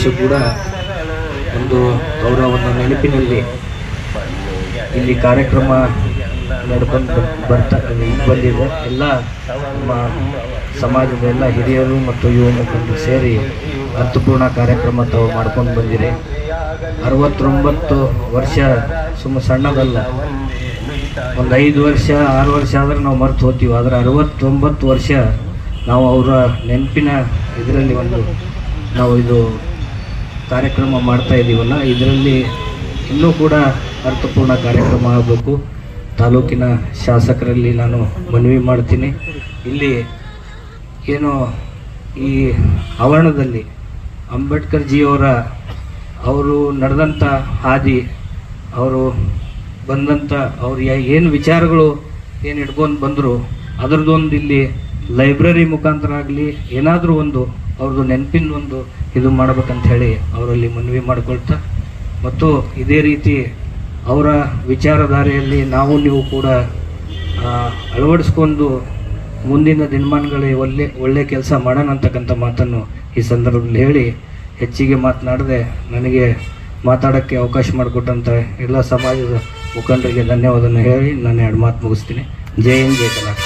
ವರ್ಷ ಕೂಡ ಒಂದು ಅವರ ಒಂದು ನೆನಪಿನಲ್ಲಿ ಇಲ್ಲಿ ಕಾರ್ಯಕ್ರಮ ನಡ್ಕೊಂಡು ಬಂದಿದೆ. ಎಲ್ಲ ನಮ್ಮ ಸಮಾಜದ ಎಲ್ಲ ಹಿರಿಯರು ಮತ್ತು ಯುವ ಮುಖಂಡರು ಸೇರಿ ಅರ್ಥಪೂರ್ಣ ಕಾರ್ಯಕ್ರಮ ತಾವು ಮಾಡ್ಕೊಂಡು ಬಂದಿರಿ. 69 ವರ್ಷ ಸಣ್ಣದಲ್ಲ. ಒಂದು 5 ವರ್ಷ 6 ವರ್ಷ ಆದ್ರೆ ನಾವು ಮರ್ತು ಹೋಗ್ತೀವಿ. ಆದರೆ 69 ವರ್ಷ ನಾವು ಅವರ ನೆನಪಿನ ಇದರಲ್ಲಿ ನಾವು ಇದು ಕಾರ್ಯಕ್ರಮ ಮಾಡ್ತಾ ಇದ್ದೀವಲ್ಲ, ಇದರಲ್ಲಿ ಇನ್ನೂ ಕೂಡ ಅರ್ಥಪೂರ್ಣ ಕಾರ್ಯಕ್ರಮ ಆಗಬೇಕು. ತಾಲೂಕಿನ ಶಾಸಕರಲ್ಲಿ ನಾನು ಮನವಿ ಮಾಡ್ತೀನಿ. ಇಲ್ಲಿ ಏನು ಈ ಆವರಣದಲ್ಲಿ ಅಂಬೇಡ್ಕರ್ ಜಿಯವರ ಅವರು ನಡೆದಂಥ ಹಾದಿ, ಅವರು ಬಂದಂಥ ಅವ್ರು ಏನು ವಿಚಾರಗಳು ಏನು ಹಿಡ್ಕೊಂಡು ಬಂದರು ಅದರದ್ದೊಂದು ಇಲ್ಲಿ ಲೈಬ್ರರಿ ಮುಖಾಂತರ ಆಗಲಿ ಏನಾದರೂ ಒಂದು ಅವ್ರದ್ದು ನೆನಪಿನ ಒಂದು ಇದು ಮಾಡ್ಬೇಕಂತ ಹೇಳಿ ಅವರಲ್ಲಿ ಮನವಿ ಮಾಡಿಕೊಳ್ತಾ, ಮತ್ತು ಇದೇ ರೀತಿ ಅವರ ವಿಚಾರಧಾರೆಯಲ್ಲಿ ನಾವು ನೀವು ಕೂಡ ಅಳವಡಿಸ್ಕೊಂಡು ಮುಂದಿನ ದಿನಮಾನಗಳಲ್ಲಿ ಒಳ್ಳೆ ಕೆಲಸ ಮಾಡೋಣ ಅಂತಕ್ಕಂಥ ಮಾತನ್ನು ಈ ಸಂದರ್ಭದಲ್ಲಿ ಹೇಳಿ ಹೆಚ್ಚಿಗೆ ಮಾತನಾಡದೆ ನನಗೆ ಮಾತಾಡೋಕ್ಕೆ ಅವಕಾಶ ಮಾಡಿಕೊಟ್ಟಂಥ ಎಲ್ಲ ಸಮಾಜದ ಮುಖಂಡರಿಗೆ ಧನ್ಯವಾದವನ್ನು ಹೇಳಿ ನಾನು 2 ಮಾತು ಮುಗಿಸ್ತೀನಿ. ಜೈ ಹಿಂದ್, ಜೈ ಕರ್ನಾಟಕ.